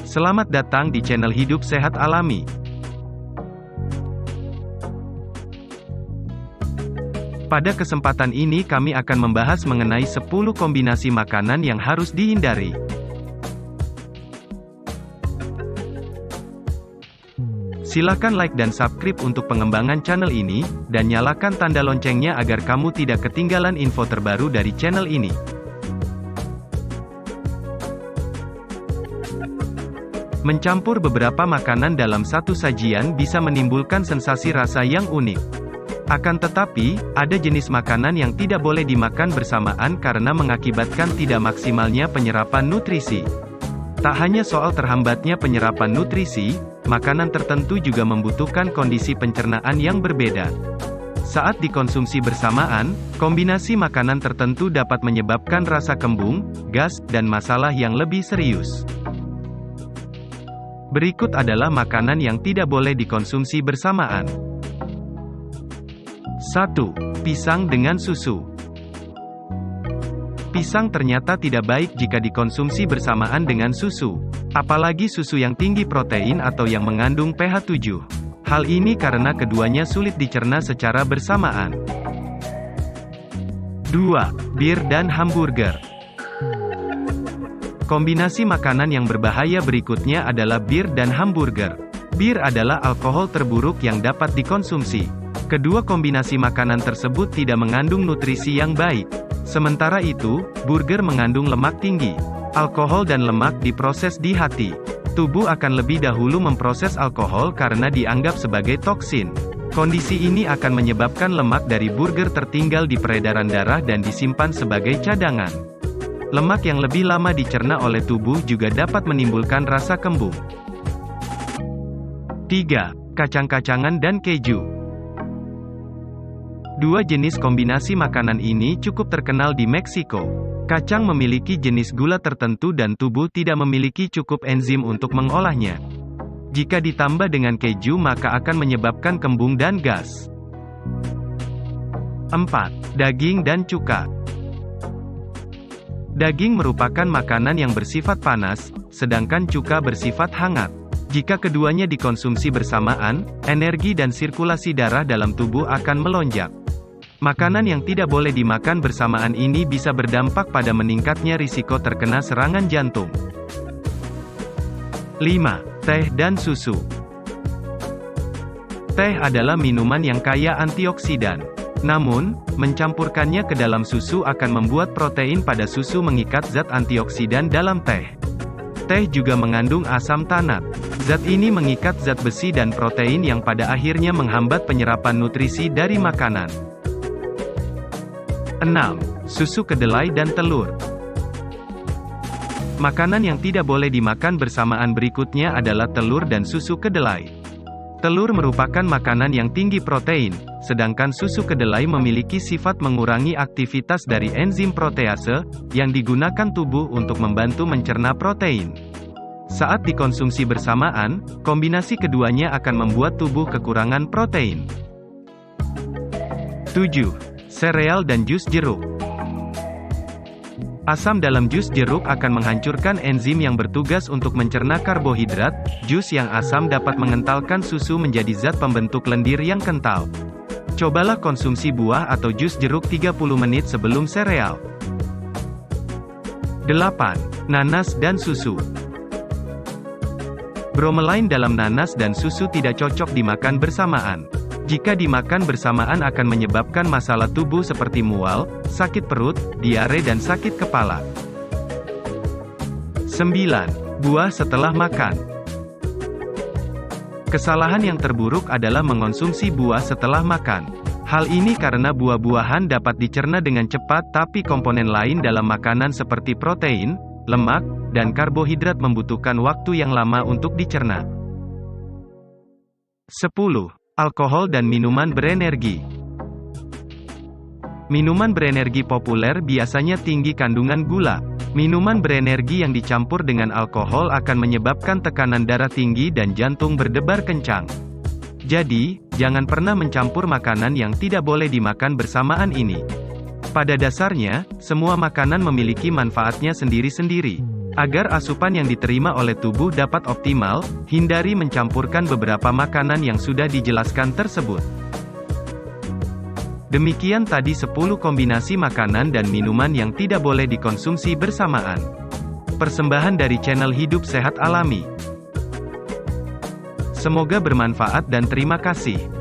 Selamat datang di channel Hidup Sehat Alami. Pada kesempatan ini kami akan membahas mengenai 10 kombinasi makanan yang harus dihindari. Silakan like dan subscribe untuk pengembangan channel ini, dan nyalakan tanda loncengnya agar kamu tidak ketinggalan info terbaru dari channel ini. Mencampur beberapa makanan dalam satu sajian bisa menimbulkan sensasi rasa yang unik. Akan tetapi, ada jenis makanan yang tidak boleh dimakan bersamaan karena mengakibatkan tidak maksimalnya penyerapan nutrisi. Tak hanya soal terhambatnya penyerapan nutrisi, makanan tertentu juga membutuhkan kondisi pencernaan yang berbeda. Saat dikonsumsi bersamaan, kombinasi makanan tertentu dapat menyebabkan rasa kembung, gas, dan masalah yang lebih serius. Berikut adalah makanan yang tidak boleh dikonsumsi bersamaan. 1. Pisang dengan susu. Pisang ternyata tidak baik jika dikonsumsi bersamaan dengan susu, apalagi susu yang tinggi protein atau yang mengandung pH 7. Hal ini karena keduanya sulit dicerna secara bersamaan. 2. Bir dan hamburger. Kombinasi makanan yang berbahaya berikutnya adalah bir dan hamburger. Bir adalah alkohol terburuk yang dapat dikonsumsi. Kedua kombinasi makanan tersebut tidak mengandung nutrisi yang baik. Sementara itu, burger mengandung lemak tinggi. Alkohol dan lemak diproses di hati. Tubuh akan lebih dahulu memproses alkohol karena dianggap sebagai toksin. Kondisi ini akan menyebabkan lemak dari burger tertinggal di peredaran darah dan disimpan sebagai cadangan. Lemak yang lebih lama dicerna oleh tubuh juga dapat menimbulkan rasa kembung. 3. Kacang-kacangan dan keju. Dua jenis kombinasi makanan ini cukup terkenal di Meksiko. Kacang memiliki jenis gula tertentu dan tubuh tidak memiliki cukup enzim untuk mengolahnya. Jika ditambah dengan keju maka akan menyebabkan kembung dan gas. 4. Daging dan cuka. Daging merupakan makanan yang bersifat panas, sedangkan cuka bersifat hangat. Jika keduanya dikonsumsi bersamaan, energi dan sirkulasi darah dalam tubuh akan melonjak. Makanan yang tidak boleh dimakan bersamaan ini bisa berdampak pada meningkatnya risiko terkena serangan jantung. 5. Teh dan susu. Teh adalah minuman yang kaya antioksidan. Namun, mencampurkannya ke dalam susu akan membuat protein pada susu mengikat zat antioksidan dalam teh. Teh juga mengandung asam tanat. Zat ini mengikat zat besi dan protein yang pada akhirnya menghambat penyerapan nutrisi dari makanan. 6. Susu kedelai dan telur. Makanan yang tidak boleh dimakan bersamaan berikutnya adalah telur dan susu kedelai. Telur merupakan makanan yang tinggi protein, sedangkan susu kedelai memiliki sifat mengurangi aktivitas dari enzim protease, yang digunakan tubuh untuk membantu mencerna protein. Saat dikonsumsi bersamaan, kombinasi keduanya akan membuat tubuh kekurangan protein. 7. Sereal dan jus jeruk. Asam dalam jus jeruk akan menghancurkan enzim yang bertugas untuk mencerna karbohidrat. Jus yang asam dapat mengentalkan susu menjadi zat pembentuk lendir yang kental. Cobalah konsumsi buah atau jus jeruk 30 menit sebelum sereal. 8. Nanas dan susu. Bromelain dalam nanas dan susu tidak cocok dimakan bersamaan. Jika dimakan bersamaan akan menyebabkan masalah tubuh seperti mual, sakit perut, diare dan sakit kepala. 9. Buah setelah makan. Kesalahan yang terburuk adalah mengonsumsi buah setelah makan. Hal ini karena buah-buahan dapat dicerna dengan cepat tapi komponen lain dalam makanan seperti protein, lemak, dan karbohidrat membutuhkan waktu yang lama untuk dicerna. 10. Alkohol dan minuman berenergi. Minuman berenergi populer biasanya tinggi kandungan gula. Minuman berenergi yang dicampur dengan alkohol akan menyebabkan tekanan darah tinggi dan jantung berdebar kencang. Jadi, jangan pernah mencampur makanan yang tidak boleh dimakan bersamaan ini. Pada dasarnya, semua makanan memiliki manfaatnya sendiri-sendiri. Agar asupan yang diterima oleh tubuh dapat optimal, hindari mencampurkan beberapa makanan yang sudah dijelaskan tersebut. Demikian tadi 10 kombinasi makanan dan minuman yang tidak boleh dikonsumsi bersamaan. Persembahan dari channel Hidup Sehat Alami. Semoga bermanfaat dan terima kasih.